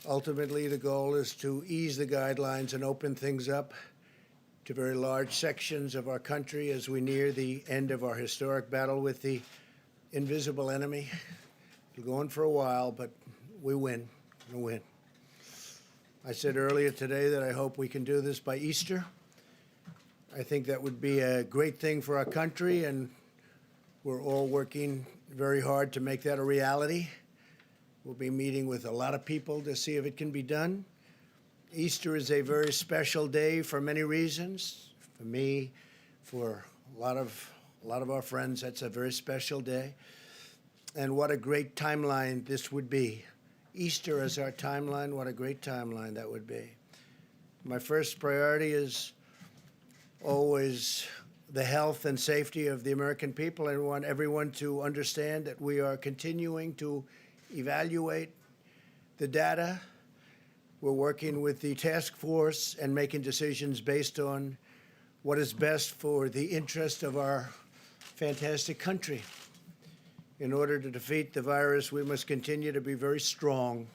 Ultimately, the goal is to ease the guidelines and open things up to very large sections of our country as we near the end of our historic battle with the invisible enemy. It'll go on for a while, but we win. We'll win. I said earlier today that I hope we can do this by Easter. I think that would be a great thing for our country, and we're all working very hard to make that a reality. We'll be meeting with a lot of people to see if it can be done. Easter is a very special day for many reasons. For me, for a lot of our friends, that's a very special day. And what a great timeline this would be. Easter as our timeline, what a great timeline that would be. My first priority is always the health and safety of the American people. I want everyone to understand that we are continuing to evaluate the data. We're working with the task force and making decisions based on what is best for the interest of our fantastic country. In order to defeat the virus, we must continue to be very strong.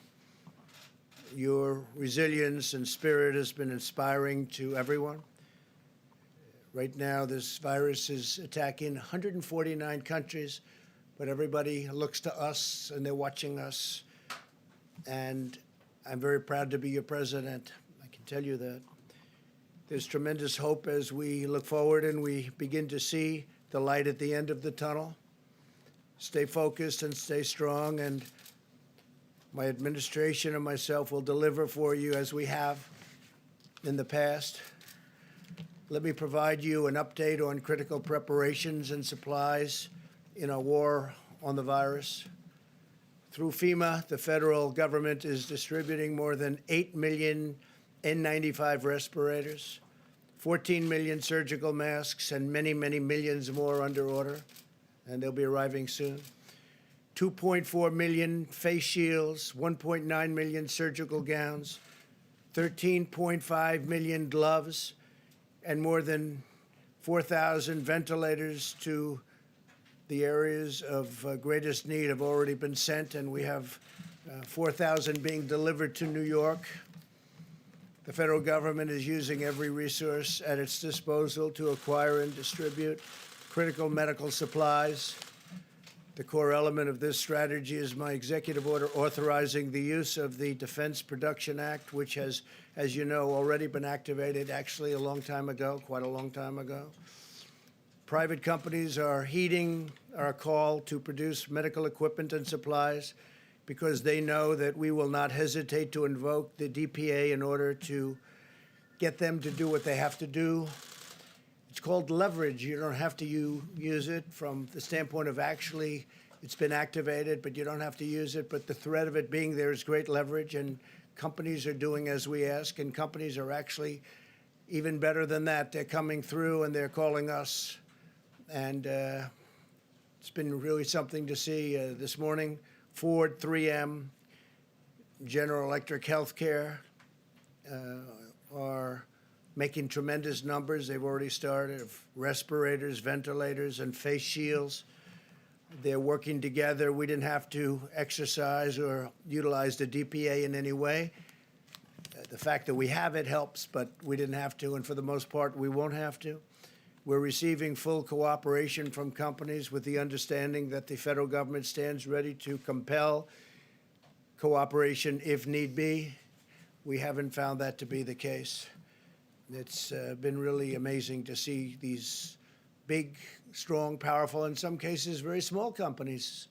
Your resilience and spirit has been inspiring to everyone. Right now, this virus is attacking 149 countries, but everybody looks to us and they're watching us. And I'm very proud to be your president. I can tell you that. There's tremendous hope as we look forward and we begin to see the light at the end of the tunnel. Stay focused and stay strong, and my administration and myself will deliver for you as we have in the past. Let me provide you an update on critical preparations and supplies in our war on the virus. Through FEMA, the federal government is distributing more than 8 million N95 respirators, 14 million surgical masks, and many, many millions more under order, and they'll be arriving soon. 2.4 million face shields, 1.9 million surgical gowns, 13.5 million gloves, and more than 4,000 ventilators to the areas of greatest need have already been sent, and we have 4,000 being delivered to New York. The federal government is using every resource at its disposal to acquire and distribute critical medical supplies. The core element of this strategy is my executive order authorizing the use of the Defense Production Act, which has, as you know, already been activated actually a long time ago, quite a long time ago. Private companies are heeding our call to produce medical equipment and supplies because they know that we will not hesitate to invoke the DPA in order to get them to do what they have to do. It's called leverage. You don't have to use it from the standpoint of actually it's been activated, but you don't have to use it. But the threat of it being there is great leverage, and companies are doing as we ask, and companies are actually even better than that. They're coming through and they're calling us. And it's been really something to see this morning. Ford, 3M, General Electric Healthcare are making tremendous numbers. They've already started of respirators, ventilators, and face shields. They're working together. We didn't have to exercise or utilize the DPA in any way. The fact that we have it helps, but we didn't have to, and for the most part, we won't have to. We're receiving full cooperation from companies with the understanding that the federal government stands ready to compel cooperation if need be. We haven't found that to be the case. It's been really amazing to see these big, strong, powerful, in some cases very small companies,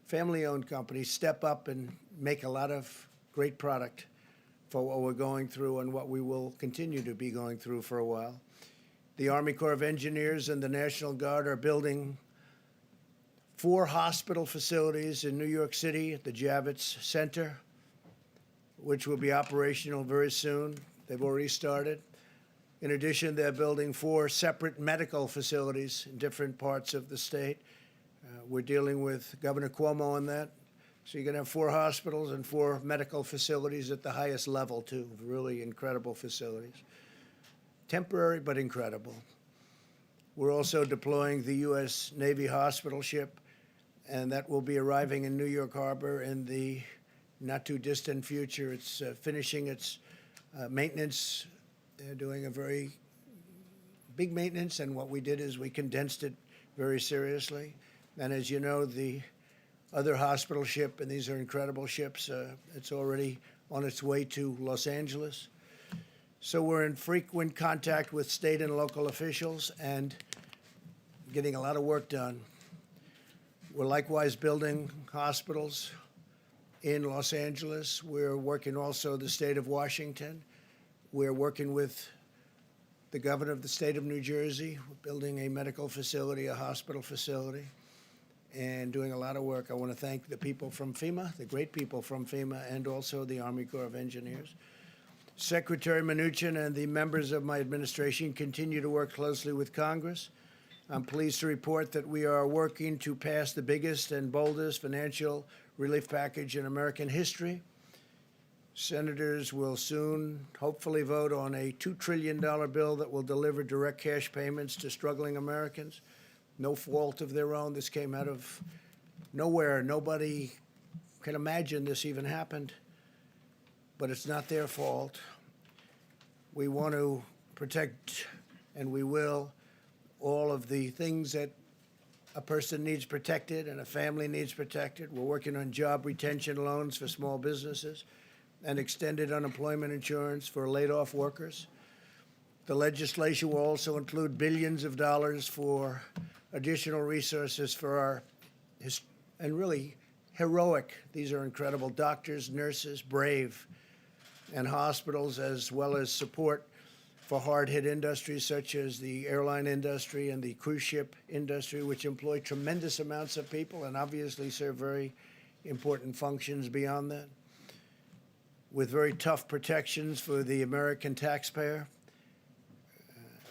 family-owned companies, step up and make a lot of great product for what we're going through and what we will continue to be going through for a while. The Army Corps of Engineers and the National Guard are building 4 hospital facilities in New York City at the Javits Center, which will be operational very soon. They've already started. In addition, they're building 4 separate medical facilities in different parts of the state. We're dealing with Governor Cuomo on that. So you're going to have 4 hospitals and 4 medical facilities at the highest level, too, really incredible facilities. Temporary, but incredible. We're also deploying the U.S. Navy hospital ship, and that will be arriving in New York Harbor in the not too distant future. It's finishing its maintenance. They're doing a very big maintenance, and what we did is we condensed it very seriously. And as you know, the other hospital ship, and these are incredible ships, it's already on its way to Los Angeles. So we're in frequent contact with state and local officials and getting a lot of work done. We're likewise building hospitals in Los Angeles. We're working also the state of Washington. We're working with the governor of the state of New Jersey. We're building a medical facility, a hospital facility, and doing a lot of work. I want to thank the people from FEMA, the great people from FEMA, and also the Army Corps of Engineers. Secretary Mnuchin and the members of my administration continue to work closely with Congress. I'm pleased to report that we are working to pass the biggest and boldest financial relief package in American history. Senators will soon hopefully vote on a $2 trillion bill that will deliver direct cash payments to struggling Americans. No fault of their own. This came out of nowhere. Nobody can imagine this even happened, but it's not their fault. We want to protect, and we will, all of the things that a person needs protected and a family needs protected. We're working on job retention loans for small businesses and extended unemployment insurance for laid-off workers. The legislation will also include billions of dollars for additional resources for our, and really heroic, these are incredible doctors, nurses, brave, and hospitals, as well as support for hard-hit industries such as the airline industry and the cruise ship industry, which employ tremendous amounts of people and obviously serve very important functions beyond that, with very tough protections for the American taxpayer.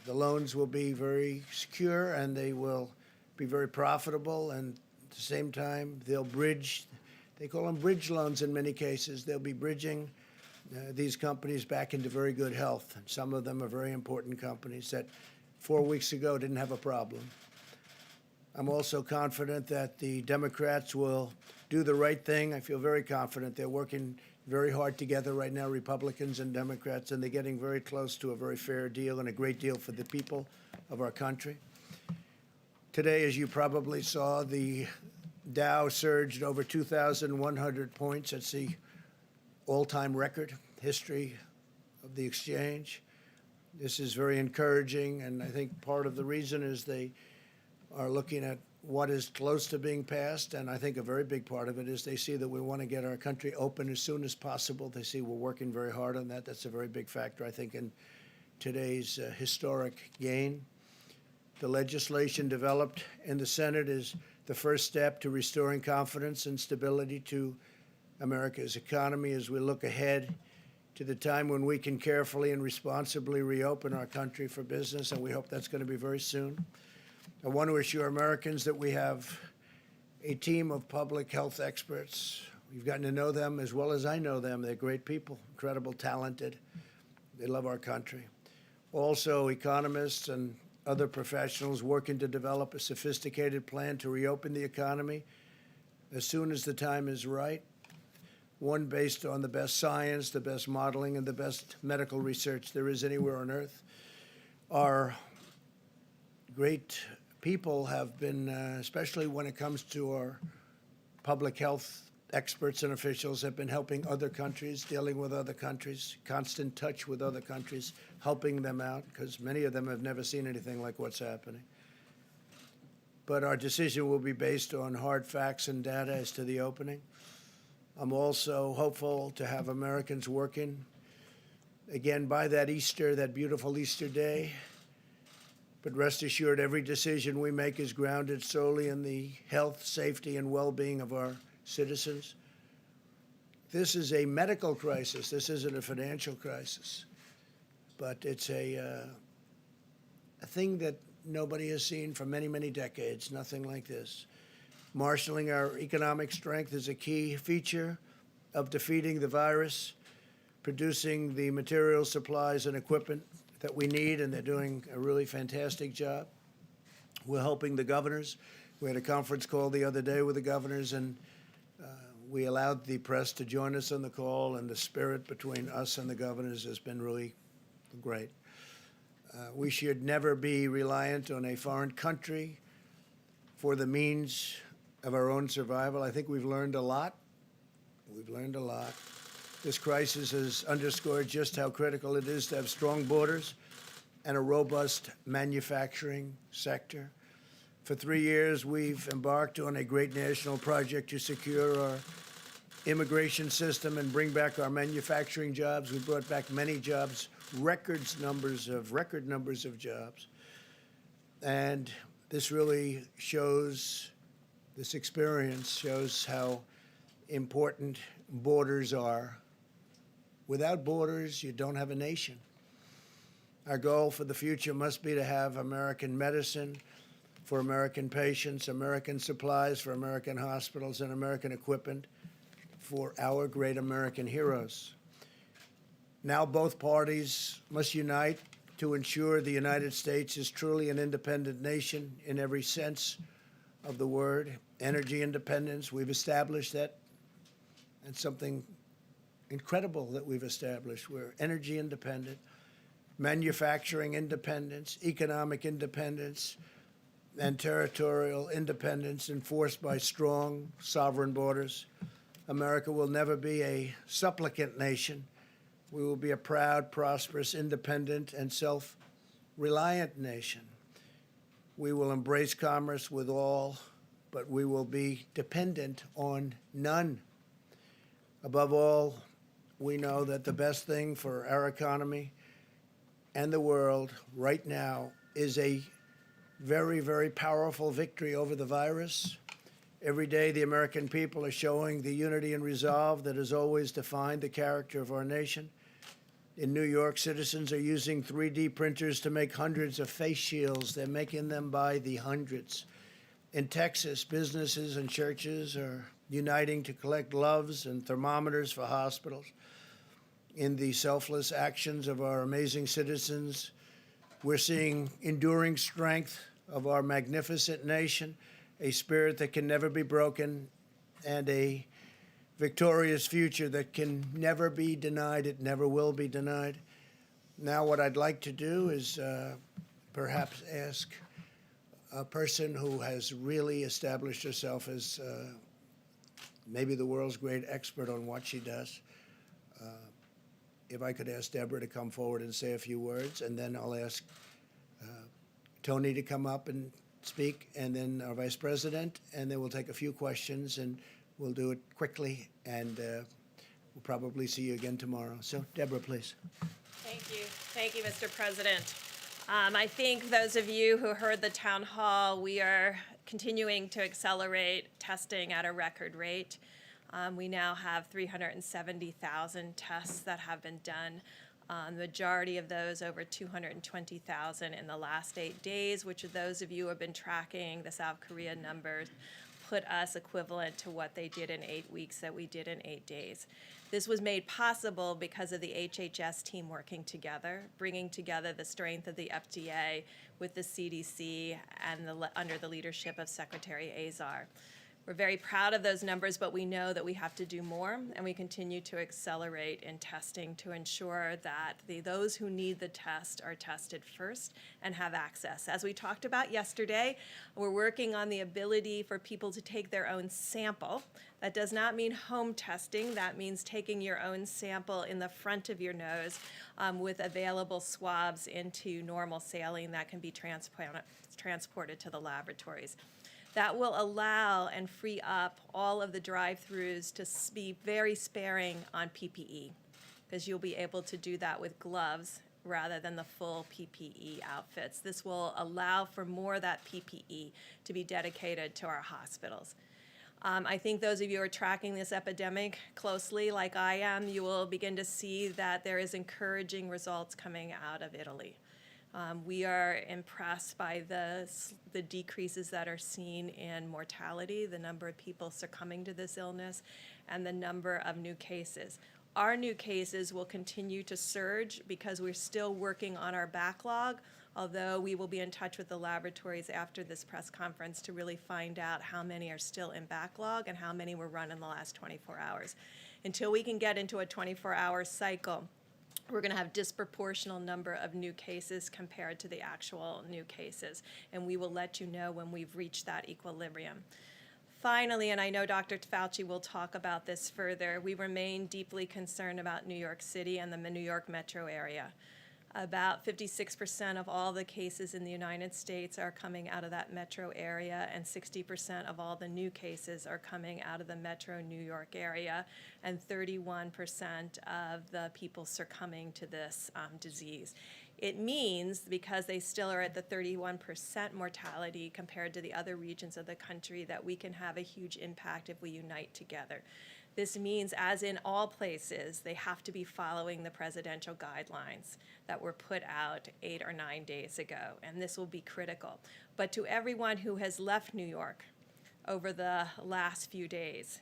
The loans will be very secure and they will be very profitable, and at the same time, they'll bridge, they call them bridge loans in many cases. They'll be bridging these companies back into very good health. And some of them are very important companies that 4 weeks ago didn't have a problem. I'm also confident that the Democrats will do the right thing. I feel very confident. They're working very hard together right now, Republicans and Democrats, and they're getting very close to a very fair deal and a great deal for the people of our country. Today, as you probably saw, the Dow surged over 2,100 points. That's the all-time record history of the exchange. This is very encouraging, and I think part of the reason is they are looking at what is close to being passed, and I think a very big part of it is they see that we want to get our country open as soon as possible. They see we're working very hard on that. That's a very big factor, I think, in today's historic gain. The legislation developed in the Senate is the first step to restoring confidence and stability to America's economy as we look ahead to the time when we can carefully and responsibly reopen our country for business, and we hope that's going to be very soon. I want to assure Americans that we have a team of public health experts. We've gotten to know them as well as I know them. They're great people, incredible, talented. They love our country. Also, economists and other professionals working to develop a sophisticated plan to reopen the economy as soon as the time is right. One based on the best science, the best modeling, and the best medical research there is anywhere on earth. Our great people have been, especially when it comes to our public health experts and officials, have been helping other countries, dealing with other countries, constant touch with other countries, helping them out, because many of them have never seen anything like what's happening. But our decision will be based on hard facts and data as to the opening. I'm also hopeful to have Americans working again by that Easter, that beautiful Easter day. But rest assured, every decision we make is grounded solely in the health, safety, and well-being of our citizens. This is a medical crisis. This isn't a financial crisis. But it's a thing that nobody has seen for many, many decades, nothing like this. Marshaling our economic strength is a key feature of defeating the virus, producing the materials, supplies, and equipment that we need, and they're doing a really fantastic job. We're helping the governors. We had a conference call the other day with the governors, and We allowed the press to join us on the call, and the spirit between us and the governors has been really great. We should never be reliant on a foreign country for the means of our own survival. I think we've learned a lot. We've learned a lot. This crisis has underscored just how critical it is to have strong borders and a robust manufacturing sector. For 3 years, we've embarked on a great national project to secure our immigration system and bring back our manufacturing jobs. We brought back many jobs, record numbers of jobs. And this really shows, this experience shows how important borders are. Without borders, you don't have a nation. Our goal for the future must be to have American medicine for American patients, American supplies for American hospitals, and American equipment for our great American heroes. Now both parties must unite to ensure the United States is truly an independent nation in every sense of the word. Energy independence, we've established that. And something incredible that we've established. We're energy independent, manufacturing independence, economic independence, and territorial independence enforced by strong sovereign borders. America will never be a supplicant nation. We will be a proud, prosperous, independent, and self-reliant nation. We will embrace commerce with all, but we will be dependent on none. Above all, we know that the best thing for our economy and the world right now is a very, very powerful victory over the virus. Every day, the American people are showing the unity and resolve that has always defined the character of our nation. In New York, citizens are using 3D printers to make hundreds of face shields. They're making them by the hundreds. In Texas, businesses and churches are uniting to collect gloves and thermometers for hospitals. In the selfless actions of our amazing citizens, we're seeing enduring strength of our magnificent nation, a spirit that can never be broken, and a victorious future that can never be denied. It never will be denied. Now, what I'd like to do is perhaps ask a person who has really established herself as maybe the world's great expert on what she does. If I could ask Deborah to come forward and say a few words, and then I'll ask Tony to come up and speak, and then our Vice President, and then we'll take a few questions, and we'll do it quickly, and we'll probably see you again tomorrow. So, Deborah, please. Thank you. Thank you, Mr. President. I think those of you who heard the town hall, we are continuing to accelerate testing at a record rate. We now have 370,000 tests that have been done. The majority of those, over 220,000 in the last 8 days, which those of you who have been tracking the South Korea numbers put us equivalent to what they did in 8 weeks that we did in 8 days. This was made possible because of the HHS team working together, bringing together the strength of the FDA with the CDC and under the leadership of Secretary Azar. We're very proud of those numbers, but we know that we have to do more, and we continue to accelerate in testing to ensure that those who need the test are tested first and have access. As we talked about yesterday, we're working on the ability for people to take their own sample. That does not mean home testing. That means taking your own sample in the front of your nose with available swabs into normal saline that can be transported to the laboratories. That will allow and free up all of the drive-thrus to be very sparing on PPE, because you'll be able to do that with gloves rather than the full PPE outfits. This will allow for more of that PPE to be dedicated to our hospitals. I think those of you who are tracking this epidemic closely, like I am, you will begin to see that there is encouraging results coming out of Italy. We are impressed by the decreases that are seen in mortality, the number of people succumbing to this illness, and the number of new cases. Our new cases will continue to surge because we're still working on our backlog although we will be in touch with the laboratories after this press conference to really find out how many are still in backlog and how many were run in the last 24 hours. Until we can get into a 24-hour cycle, we're going to have disproportional number of new cases compared to the actual new cases, and we will let you know when we've reached that equilibrium. Finally, and I know Dr. Fauci will talk about this further, we remain deeply concerned about New York City and the New York metro area. About 56% of all the cases in the United States are coming out of that metro area, and 60% of all the new cases are coming out of the metro New York area, and 31% of the people succumbing to this disease. It means, because they still are at the 31% mortality compared to the other regions of the country, that we can have a huge impact if we unite together. This means, as in all places, they have to be following the presidential guidelines that were put out 8 or 9 days ago, and this will be critical. But to everyone who has left New York over the last few days,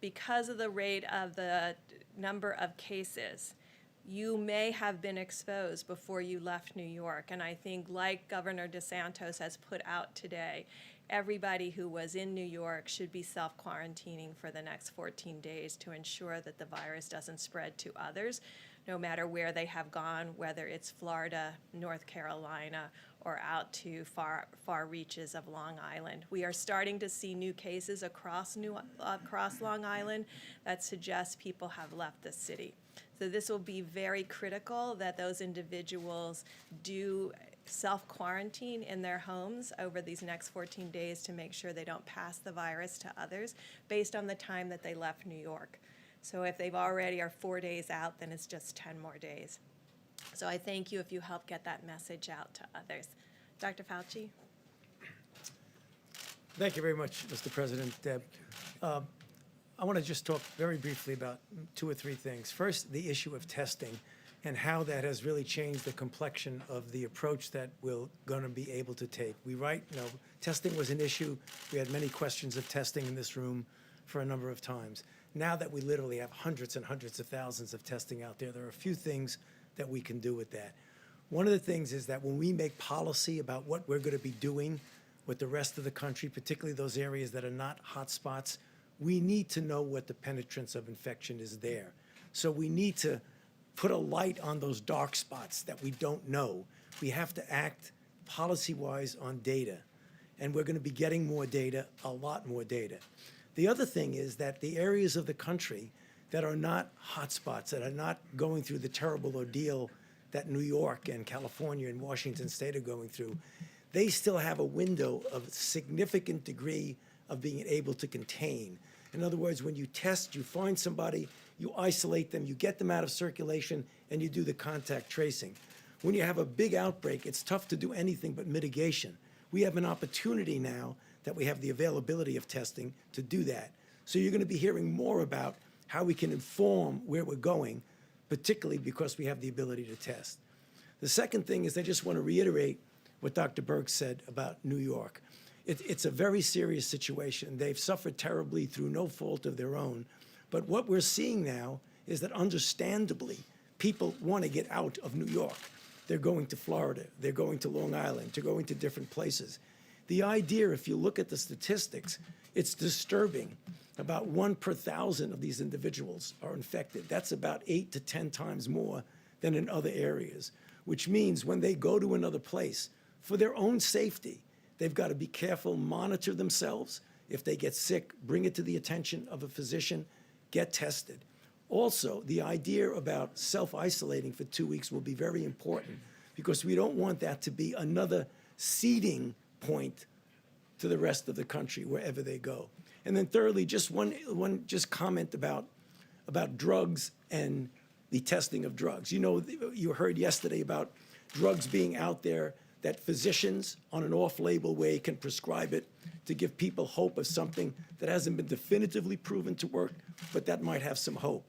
because of the rate of the number of cases, you may have been exposed before you left New York. And I think, like Governor DeSantis has put out today, everybody who was in New York should be self-quarantining for the next 14 days to ensure that the virus doesn't spread to others, no matter where they have gone, whether it's Florida, North Carolina, or out to far reaches of Long Island. We are starting to see new cases across Long Island that suggest people have left the city. So this will be very critical that those individuals do self-quarantine in their homes over these next 14 days to make sure they don't pass the virus to others based on the time that they left New York. So if they've already are 4 days out, then it's just 10 more days. So I thank you if you help get that message out to others. Dr. Fauci? Thank you very much, Mr. President. Deb. I want to just talk very briefly about 2 or 3 things. First, the issue of testing and how that has really changed the complexion of the approach that we're going to be able to take. Testing was an issue. We had many questions of testing in this room for a number of times. Now that we literally have hundreds and hundreds of thousands of testing out there, there are a few things that we can do with that. One of the things is that when we make policy about what we're going to be doing with the rest of the country, particularly those areas that are not hot spots, we need to know what the penetrance of infection is there. So we need to put a light on those dark spots that we don't know. We have to act policy-wise on data, and we're going to be getting more data, a lot more data. The other thing is that the areas of the country that are not hotspots, that are not going through the terrible ordeal that New York and California and Washington State are going through, they still have a window of significant degree of being able to contain. In other words, when you test, you find somebody, you isolate them, you get them out of circulation, and you do the contact tracing. When you have a big outbreak, it's tough to do anything but mitigation. We have an opportunity now that we have the availability of testing to do that. So you're going to be hearing more about how we can inform where we're going, particularly because we have the ability to test. The second thing is I just want to reiterate what Dr. Berg said about New York. It's a very serious situation. They've suffered terribly through no fault of their own. But what we're seeing now is that, understandably, people want to get out of New York. They're going to Florida. They're going to Long Island. They're going to different places. The idea, if you look at the statistics, it's disturbing. About 1 per 1,000 of these individuals are infected. That's about 8 to 10 times more than in other areas, which means when they go to another place, for their own safety, they've got to be careful, monitor themselves. If they get sick, bring it to the attention of a physician, get tested. Also, the idea about self-isolating for 2 weeks will be very important because we don't want that to be another seeding point to the rest of the country wherever they go. And then thirdly, just one comment about drugs and the testing of drugs. You know, you heard yesterday about drugs being out there that physicians on an off-label way can prescribe it to give people hope of something that hasn't been definitively proven to work, but that might have some hope.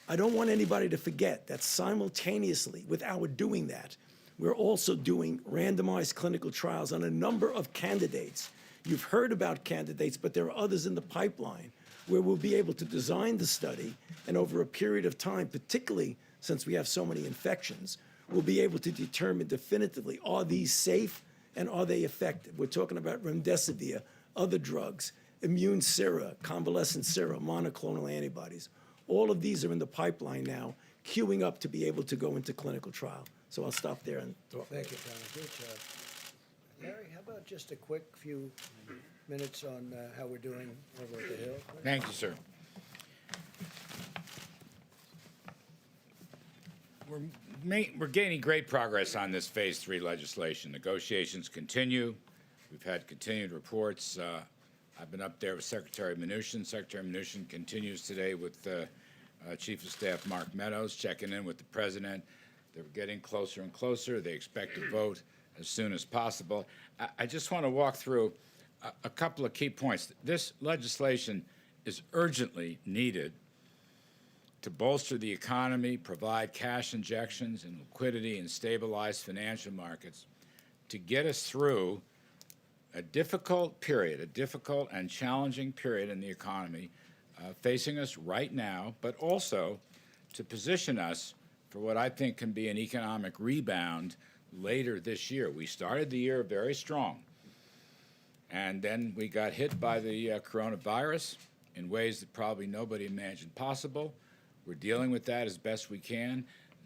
I don't want anybody to forget that simultaneously with our doing that, we're also doing randomized clinical trials on a number of candidates. You've heard about candidates, but there are others in the pipeline where we'll be able to design the study, and over a period of time, particularly since we have so many infections, we'll be able to determine definitively, are these safe and are they effective? We're talking about remdesivir, other drugs, immune sera, convalescent sera, monoclonal antibodies. All of these are in the pipeline now, queuing up to be able to go into clinical trial. So I'll stop there and talk. Thank you, Tommy. Good job. Larry, how about just a quick few minutes on how we're doing over at the Hill? Thank you, sir. We're gaining great progress on this Phase 3 legislation. Negotiations continue. We've had continued reports. I've been up there with Secretary Mnuchin. Secretary Mnuchin continues today with Chief of Staff Mark Meadows, checking in with the President. They're getting closer and closer. They expect to vote as soon as possible. I just want to walk through a couple of key points. This legislation is urgently needed to bolster the economy, provide cash injections and liquidity, and stabilize financial markets to get us through a difficult period, a difficult and challenging period in the economy facing us right now, but also to position us for what I think can be an economic rebound later this year. We started the year very strong, and then we got hit by the coronavirus in ways that probably nobody imagined possible. We're dealing with that as best we can.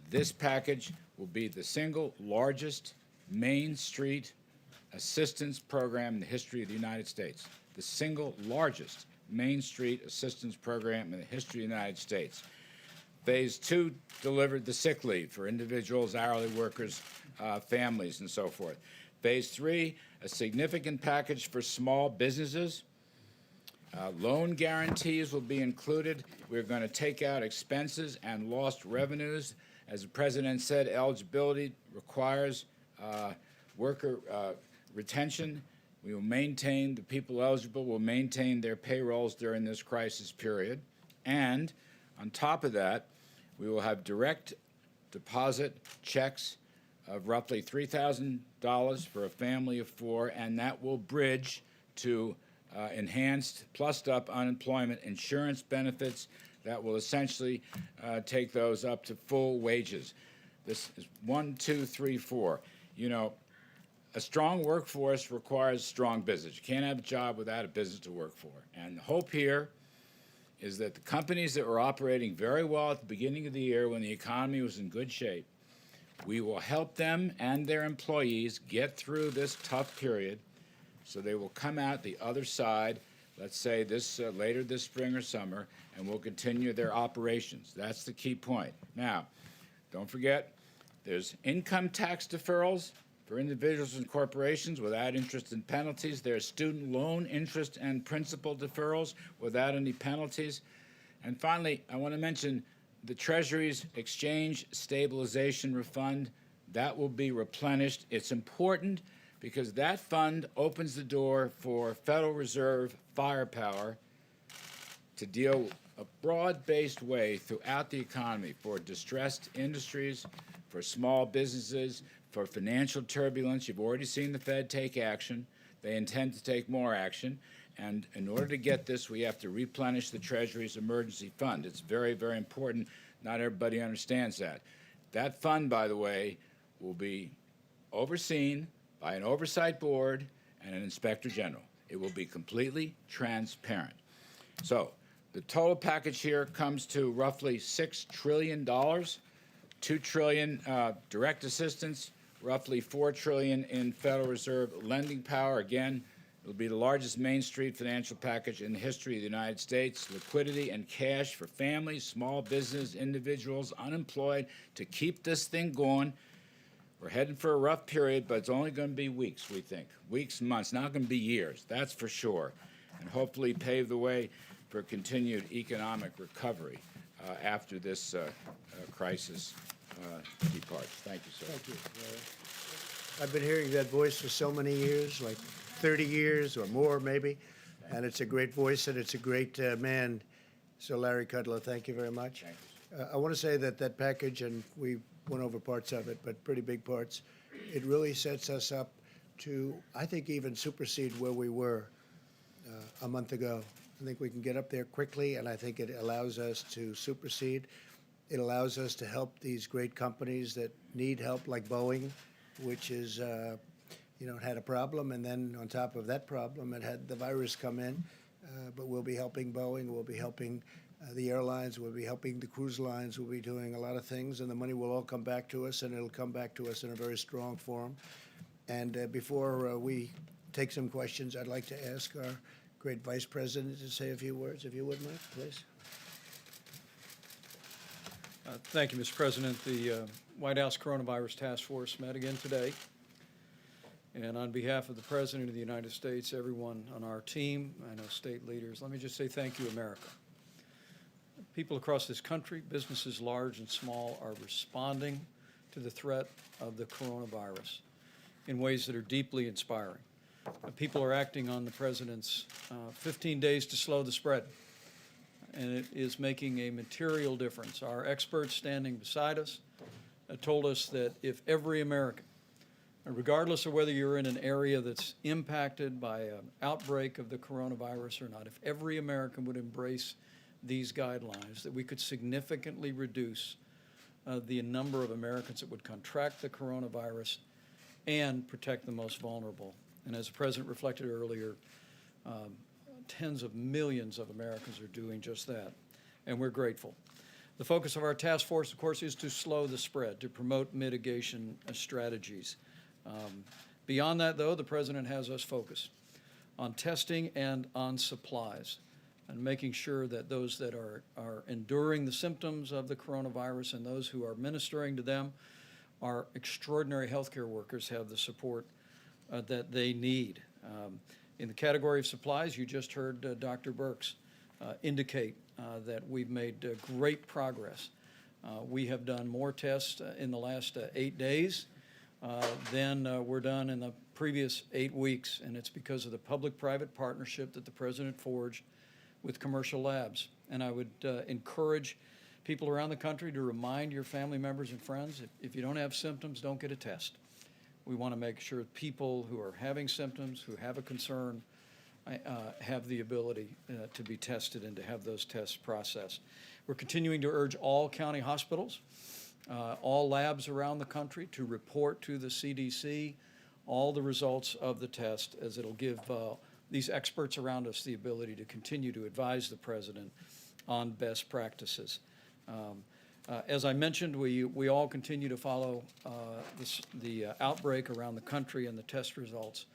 This package will be the single largest Main Street assistance program in the history of the United States. The single largest Main Street assistance program in the history of the United States. Phase 2 delivered the sick leave for individuals, hourly workers, families, and so forth. Phase 3, a significant package for small businesses. Loan guarantees will be included. We're going to take out expenses and lost revenues. As the President said, eligibility requires worker retention. We will maintain, the people eligible will maintain their payrolls during this crisis period. And on top of that, we will have direct deposit checks of roughly $3,000 for a family of 4, and that will bridge to enhanced, plussed up unemployment insurance benefits that will essentially take those up to full wages. This is 1, 2, 3, 4. You know, a strong workforce requires strong business. You can't have a job without a business to work for. And the hope here is that the companies that were operating very well at the beginning of the year when the economy was in good shape, we will help them and their employees get through this tough period so they will come out the other side, let's say this later this spring or summer, and will continue their operations. That's the key point. Now, don't forget, there's income tax deferrals for individuals and corporations without interest and penalties. There's student loan interest and principal deferrals without any penalties. And finally, I want to mention the Treasury's Exchange Stabilization Fund. That will be replenished. It's important because that fund opens the door for Federal Reserve firepower to deal a broad-based way throughout the economy for distressed industries, for small businesses, for financial turbulence. You've already seen the Fed take action. They intend to take more action. And in order to get this, we have to replenish the Treasury's emergency fund. It's very, very important. Not everybody understands that. That fund, by the way, will be overseen by an oversight board and an inspector general. It will be completely transparent. So the total package here comes to roughly $6 trillion, $2 trillion direct assistance, roughly $4 trillion in Federal Reserve lending power. Again, it'll be the largest Main Street financial package in the history of the United States. Liquidity and cash for families, small business, individuals, unemployed, to keep this thing going. We're heading for a rough period, but it's only going to be weeks, we think. Weeks, months, not going to be years, that's for sure. And hopefully pave the way for continued economic recovery after this crisis departs. Thank you, sir. Thank you. I've been hearing that voice for so many years, like 30 years or more maybe, and it's a great voice and it's a great man. So Larry Kudlow, thank you very much. Thank I want to say that that package, and we went over parts of it, but pretty big parts, it really sets us up to, I think, even supersede where we were a month ago. I think we can get up there quickly, and I think it allows us to supersede. It allows us to help these great companies that need help, like Boeing, which is, had a problem, and then on top of that problem, it had the virus come in. But we'll be helping Boeing, we'll be helping the airlines, we'll be helping the cruise lines, we'll be doing a lot of things, and the money will all come back to us, and it'll come back to us in a very strong form. And before we take some questions, I'd like to ask our great Vice President to say a few words, if you would, Mike, please. Thank you, Mr. President. The White House Coronavirus Task Force met again today. And on behalf of the President of the United States, everyone on our team, I know state leaders, let me just say thank you, America. People across this country, businesses large and small, are responding to the threat of the coronavirus in ways that are deeply inspiring. People are acting on the President's 15 days to slow the spread, and it is making a material difference. Our experts standing beside us told us that if every American, regardless of whether you're in an area that's impacted by an outbreak of the coronavirus or not, if every American would embrace these guidelines, that we could significantly reduce the number of Americans that would contract the coronavirus and protect the most vulnerable. And as the President reflected earlier, tens of millions of Americans are doing just that, and we're grateful. The focus of our task force, of course, is to slow the spread, to promote mitigation strategies. Beyond that, though, the President has us focused on testing and on supplies and making sure that those that are enduring the symptoms of the coronavirus and those who are ministering to them, our extraordinary healthcare workers, have the support that they need. In the category of supplies, you just heard Dr. Birx indicate that we've made great progress. We have done more tests in the last 8 days than were done in the previous 8 weeks, and it's because of the public-private partnership that the President forged with commercial labs. And I would encourage people around the country to remind your family members and friends, if you don't have symptoms, don't get a test. We want to make sure people who are having symptoms, who have a concern, have the ability to be tested and to have those tests processed. We're continuing to urge all county hospitals, all labs around the country to report to the CDC all the results of the test, as it'll give these experts around us the ability to continue to advise the President on best practices. As I mentioned, we all continue to follow the outbreak around the country and the test results.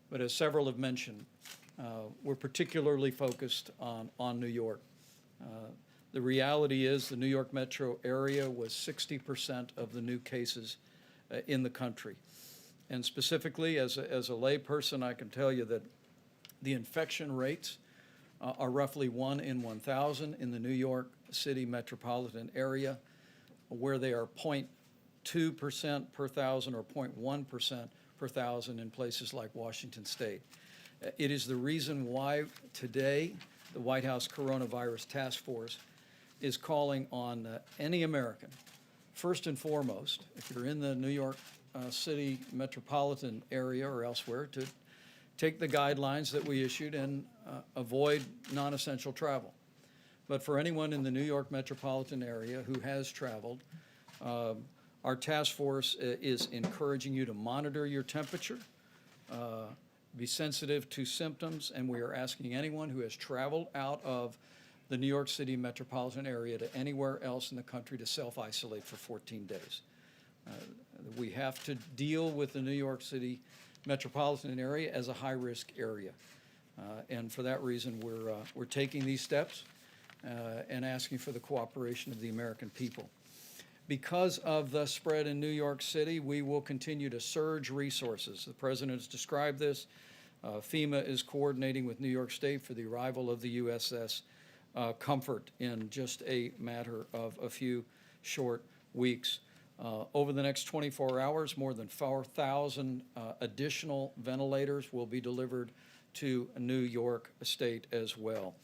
But as several have mentioned, we're particularly focused on New York. The reality is the New York metro area was 60% of the new cases in the country. And specifically, as a layperson, I can tell you that the infection rates are roughly 1 in 1,000 in the New York City metropolitan area, where they are 0.2% per thousand or 0.1% per thousand in places like Washington State. It is the reason why today the White House Coronavirus Task Force is calling on any American, first and foremost, if you're in the New York City metropolitan area or elsewhere, to take the guidelines that we issued and avoid non-essential travel. But for anyone in the New York metropolitan area who has traveled, our task force is encouraging you to monitor your temperature, be sensitive to symptoms, and we are asking anyone who has traveled out of the New York City metropolitan area to anywhere else in the country to self-isolate for 14 days. We have to deal with the New York City metropolitan area as a high-risk area. And for that reason, we're taking these steps and asking for the cooperation of the American people. Because of the spread in New York City, we will continue to surge resources. The President has described this. FEMA is coordinating with New York State for the arrival of the USS Comfort in just a matter of a few short weeks. Over the next 24 hours, more than 4,000 additional ventilators will be delivered to New York State as well.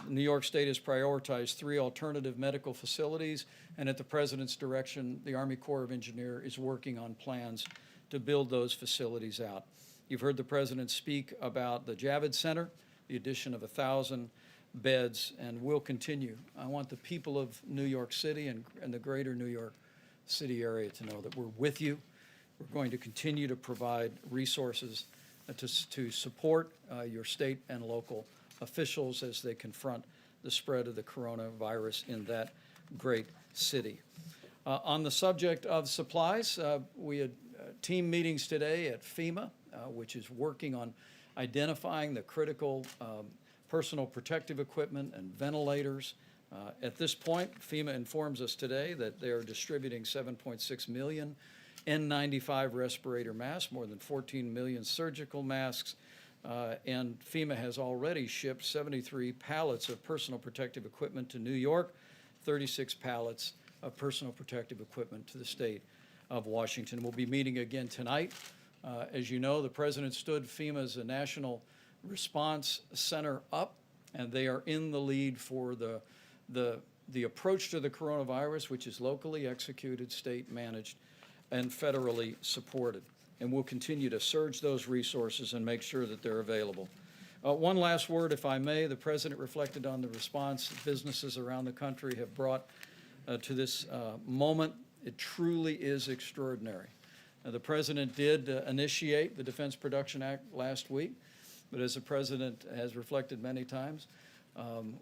New York State has prioritized 3 alternative medical facilities, and at the President's direction, the Army Corps of Engineers is working on plans to build those facilities out. You've heard the President speak about the Javits Center, the addition of 1,000 beds, and will continue. I want the people of New York City and the greater New York City area to know that we're with you. We're going to continue to provide resources to support your state and local officials as they confront the spread of the coronavirus in that great city. On the subject of supplies, we had team meetings today at FEMA, which is working on identifying the critical personal protective equipment and ventilators. At this point, FEMA informs us today that they are distributing 7.6 million N95 respirator masks, more than 14 million surgical masks, and FEMA has already shipped 73 pallets of personal protective equipment to New York, 36 pallets of personal protective equipment to the state of Washington. We'll be meeting again tonight. As you know, the President stood FEMA as a national response center up, and they are in the lead for the approach to the coronavirus, which is locally executed, state managed, and federally supported. And we'll continue to surge those resources and make sure that they're available. One last word, if I may. The President reflected on the response that businesses around the country have brought to this moment. It truly is extraordinary. The President did initiate the Defense Production Act last week, but as the President has reflected many times,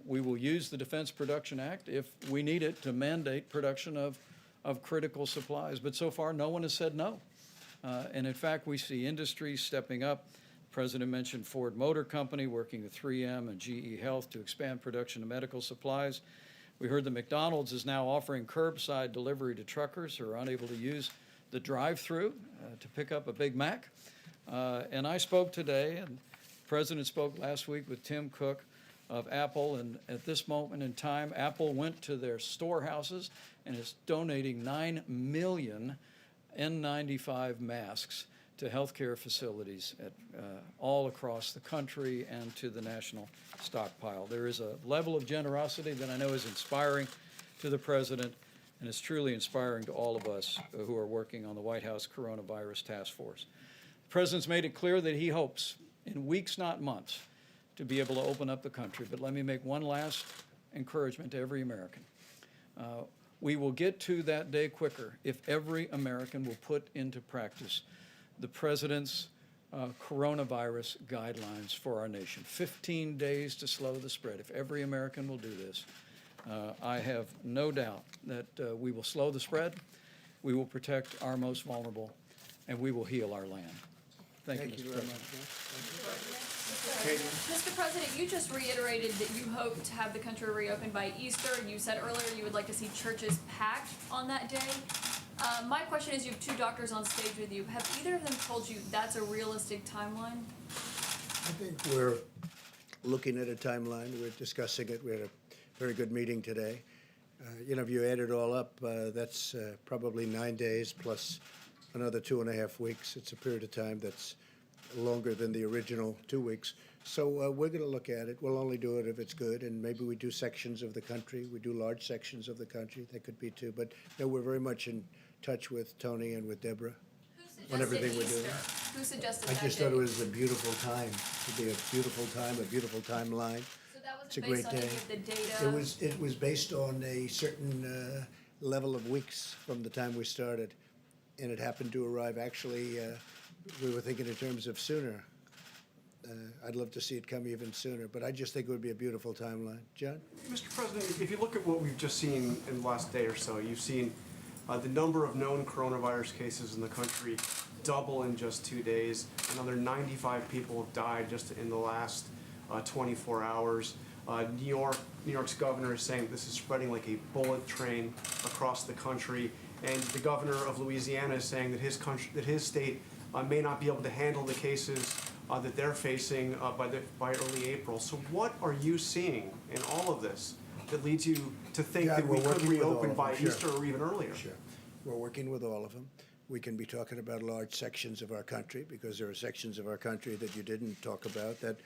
we will use the Defense Production Act if we need it to mandate production of critical supplies. But so far, no one has said no. And in fact, we see industries stepping up. The President mentioned Ford Motor Company working with 3M and GE Health to expand production of medical supplies. We heard that McDonald's is now offering curbside delivery to truckers who are unable to use the drive-through to pick up a Big Mac. And I spoke today, and the President spoke last week with Tim Cook of Apple, and at this moment in time, Apple went to their storehouses and is donating 9 million N95 masks to healthcare facilities all across the country and to the national stockpile. There is a level of generosity that I know is inspiring to the President, and it's truly inspiring to all of us who are working on the White House Coronavirus Task Force. The President's made it clear that he hopes, in weeks, not months, to be able to open up the country. But let me make one last encouragement to every American. We will get to that day quicker if every American will put into practice the President's coronavirus guidelines for our nation. 15 days to slow the spread. If every American will do this, I have no doubt that we will slow the spread, we will protect our most vulnerable, and we will heal our land. Thank you, Mr. President. Mr. President, you just reiterated that you hope to have the country reopened by Easter. You said earlier you would like to see churches packed on that day. My question is, you have two doctors on stage with you. Have either of them told you that's a realistic timeline? I think we're looking at a timeline. We're discussing it. We had a very good meeting today. If you add it all up, that's probably 9 days plus another 2.5 weeks. It's a period of time that's longer than the original 2 weeks. So we're going to look at it. We'll only do it if it's good, and maybe we do sections of the country. We do large sections of the country. That could be too. But no, we're very much in touch with Tony and with Deborah on everything we're doing. Who suggested I that just date? thought it was a beautiful time. To be a beautiful time, a beautiful timeline. So that It's a wasn't great based on any day. of the data? It was based on a certain level of weeks from the time we started, and it happened to arrive. Actually, we were thinking in terms of sooner. I'd love to see it come even sooner, but I just think it would be a beautiful timeline. John? Mr. President, if you look at what we've just seen in the last day or so, you've seen the number of known coronavirus cases in the country double in just 2 days. Another 95 people have died just in the last 24 hours. New York's governor is saying this is spreading like a bullet train across the country, and the governor of Louisiana is saying that his state may not be able to handle the cases that they're facing by early April. So what are you seeing in all of this that leads you to think Yeah, that we we're could working with all reopen of by them, sure. Easter or even earlier? Sure. We're working with all of them. We can be talking about large sections of our country because there are sections of our country that you didn't talk about that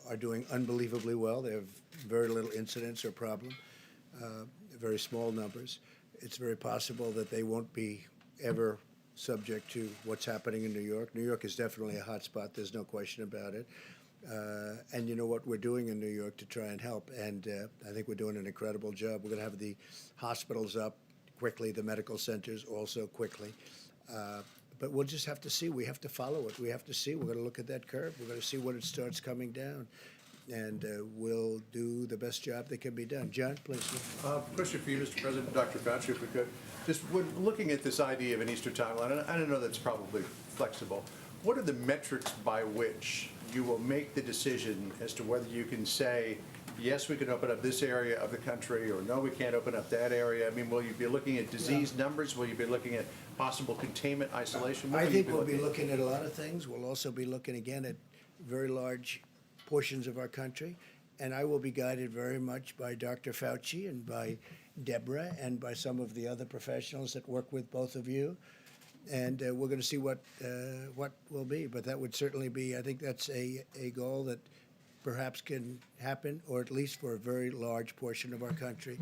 are doing unbelievably well. They have very little incidence or problem, very small numbers. It's very possible that they won't be ever subject to what's happening in New York. New York is definitely a hot spot. There's no question about it. And you know what we're doing in New York to try and help. And I think we're doing an incredible job. We're going to have the hospitals up quickly, the medical centers also quickly. But we'll just have to see. We have to follow it. We have to see. We're going to look at that curve. We're going to see when it starts coming down. And we'll do the best job that can be done. John, please. Question for you, Mr. President, Dr. Fauci, if we could. Just when looking at this idea of an Easter timeline, and I don't know that's probably flexible, what are the metrics by which you will make the decision as to whether you can say, yes, we can open up this area of the country, or no, we can't open up that area? I mean, will you be looking at disease numbers? Will you be looking at possible containment, isolation? What I will you think we'll be looking looking at a lot of things. We'll also be looking again at very large portions of our country. And I will be guided very much by Dr. Fauci and by Deborah and by some of the other professionals that work with both of you. And we're going to see what will be. But that would certainly be, I think that's a goal that perhaps can happen, or at least for a very large portion of our country.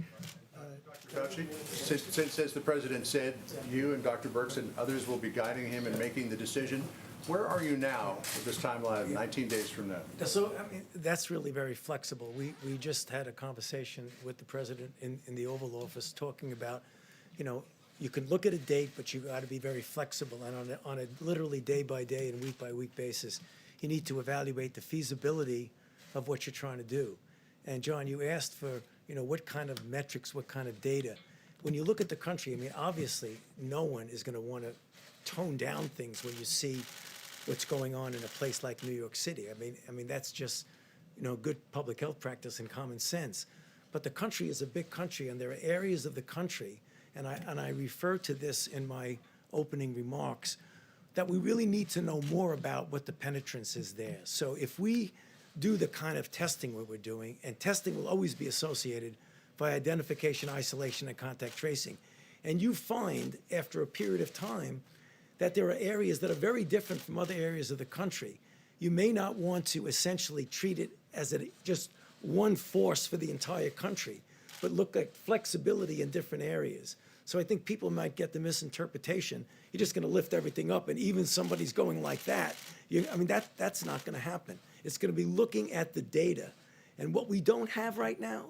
Dr. Fauci, since, as the President said, you and Dr. Birx and others will be guiding him in making the decision, where are you now with this timeline of 19 days from now? So, I mean, that's really very flexible. We just had a conversation with the president in the Oval Office talking about, you know, you can look at a date, but you got to be very flexible. And on a literally day-by-day and week-by-week basis, you need to evaluate the feasibility of what you're trying to do. And John, you asked for, you know, what kind of metrics, what kind of data. When you look at the country, I mean, obviously, no one is going to want to tone down things when you see what's going on in a place like New York City. I mean, that's just, you know, good public health practice and common sense. But the country is a big country, and there are areas of the country, and I refer to this in my opening remarks, that we really need to know more about what the penetrance is there. So if we do the kind of testing what we're doing, and testing will always be associated by identification, isolation, and contact tracing, and you find after a period of time that there are areas that are very different from other areas of the country, you may not want to essentially treat it as just one force for the entire country, but look at flexibility in different areas. So I think people might get the misinterpretation, you're just going to lift everything up, and even somebody's going like that. I mean, that's not going to happen. It's going to be looking at the data. And what we don't have right now,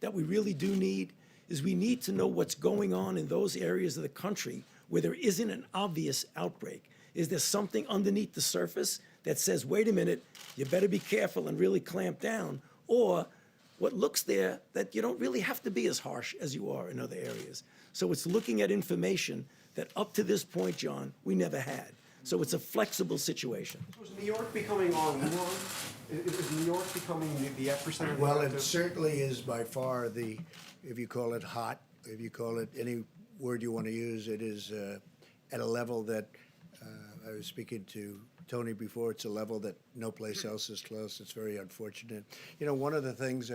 that we really do need, is we need to know what's going on in those areas of the country where there isn't an obvious outbreak. Is there something underneath the surface that says, wait a minute, you better be careful and really clamp down? Or what looks there that you don't really have to be as harsh as you are in other areas. So it's looking at information that up to this point, John, we never had. So it's a flexible situation. Was New York becoming our war? Is New York becoming the epicenter? of the Well, it active- certainly is by far the, if you call it hot, if you call it any word you want to use, it is at a level that, I was speaking to Tony before, it's a level that no place else is close. It's very unfortunate. You know, one of the things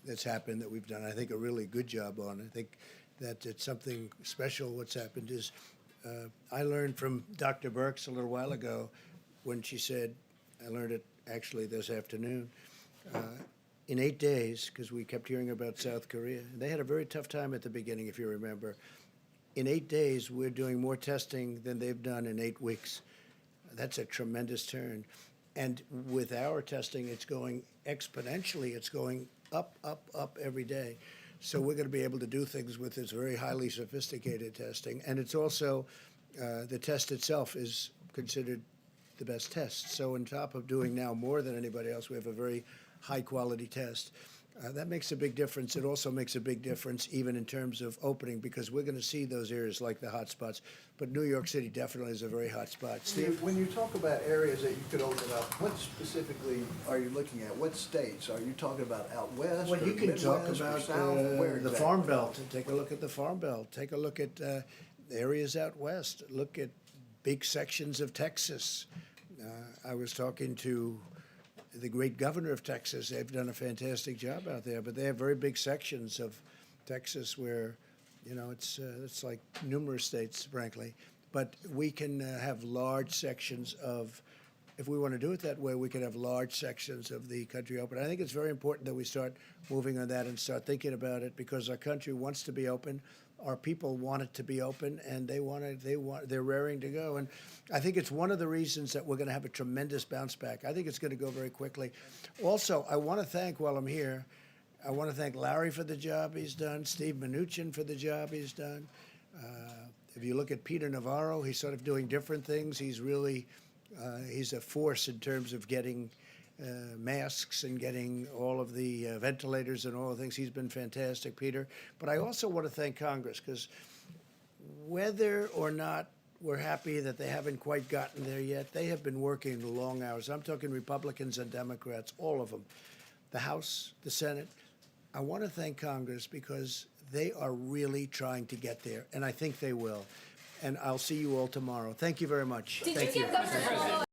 that's happened that we've done, I think, a really good job on, I think that it's something special what's happened is, I learned from Dr. Birx a little while ago when she said, I learned it actually this afternoon, in 8 days, because we kept hearing about South Korea. They had a very tough time at the beginning, if you remember. In 8 days, we're doing more testing than they've done in 8 weeks. That's a tremendous turn. And with our testing, it's going exponentially. It's going up, up, up every day. So we're going to be able to do things with this very highly sophisticated testing. And it's also, the test itself is considered the best test. So on top of doing now more than anybody else, we have a very high-quality test. That makes a big difference. It also makes a big difference even in terms of opening, because we're going to see those areas like the hot spots. But New York City definitely is a very hot spot. Steve? When you talk about areas that you could open up, what specifically are you looking at? What states? Are you talking about out west Well, or you can talk Midwest or about South? Where the exactly? Farm Belt. Take a look at the Farm Belt. Take a look at areas out west. Look at big sections of Texas. I was talking to the great governor of Texas. They've done a fantastic job out there, but they have very big sections of Texas where, you know, it's like numerous states, frankly. But we can have large sections of, if we want to do it that way, we can have large sections of the country open. I think it's very important that we start moving on that and start thinking about it, because our country wants to be open, our people want it to be open, and they're raring to go. And I think it's one of the reasons that we're going to have a tremendous bounce back. I think it's going to go very quickly. Also, I want to thank, while I'm here, I want to thank Larry for the job he's done, Steve Mnuchin for the job he's done. If you look at Peter Navarro, he's sort of doing different things. He's really, he's a force in terms of getting masks and getting all of the ventilators and all the things. He's been fantastic, Peter. But I also want to thank Congress, because whether or not we're happy that they haven't quite gotten there yet, they have been working long hours. I'm talking Republicans and Democrats, all of them. The House, the Senate. I want to thank Congress because they are really trying to get there, and I think they will. And I'll see you all tomorrow. Thank you very much. Did Thank you give Governor Cuomo